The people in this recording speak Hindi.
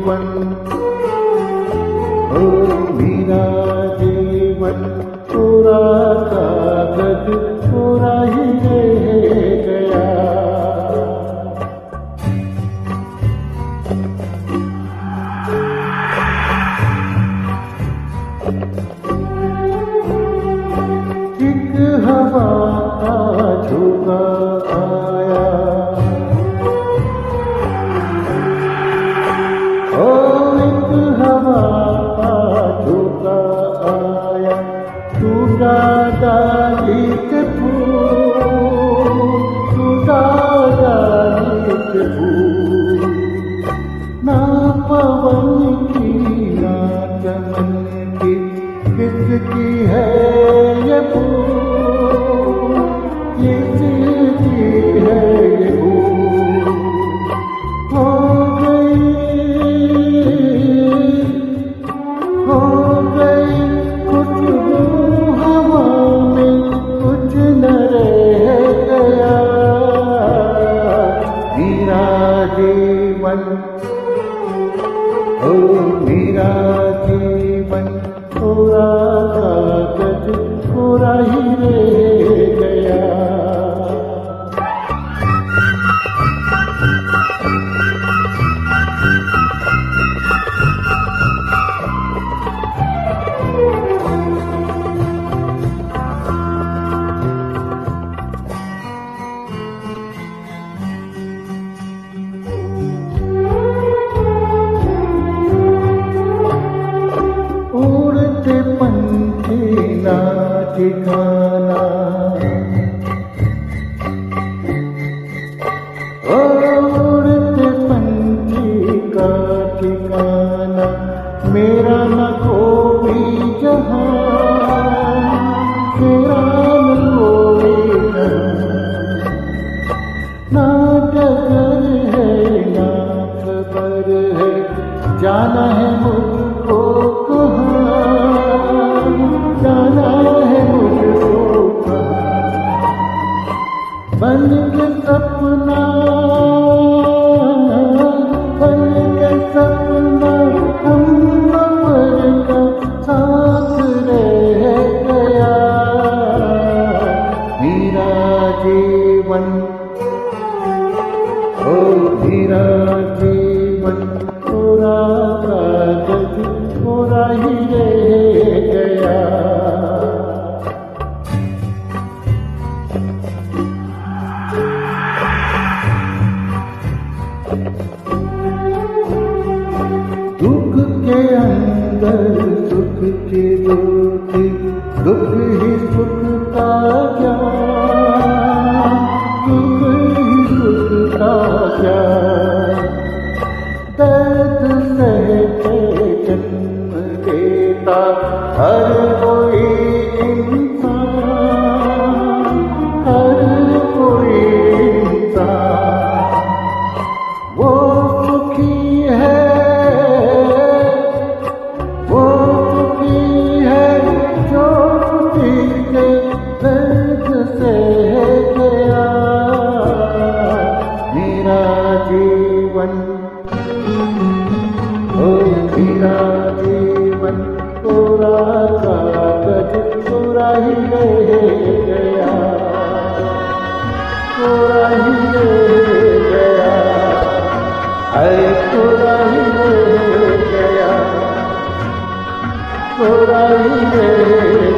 जीवन, ओ मेरा जीवन पूरा कागज पूरा ही रह गया। एक हवा का झोंका आया, ओ एक हवा का झोंका आया, टूटा डाली के फूल, टूटा डाली के फूल, ना पवन की ना चमन की, किसकी है ये फूल, किसकी है ये फूल। हो गई खुशबू हवा में, कुछ न रह गया। मेरा जीवन, ओ मेरा जीवन पूरा कागज पूरा ही रह गया। उड़ते पंछी ना ठिकाना, उड़ते पंछी का ठिकाना, मेरा न कोई जहां, मेरा न कोई जहां, ना डगर है ना खबर है, जाना है मुझको कहाँ, जाना है मुझको कहाँ। बन के सपना, बन के सपना, हम पर का साथ रह गया। मेरा जीवन, ओ मेरा जीवन पूरा कागज पूरा ही रह गया। दुख के अंदर सुख के दूती, दुख ही सुख का ज्ञान, दुख ही सुख का ज्ञान। दर्द सह के जन्म देता हर कोई इंसान, हर कोई इंसान। वो सुखी है, वो सुखी है जो खुशी के दर्द सह गया। मेरा जीवन, ओ मेरा जीवन पूरा कागज पूरा ही रह गया, पूरा ही रह गया, अरे पूरा ही रह गया, पूरा ही रह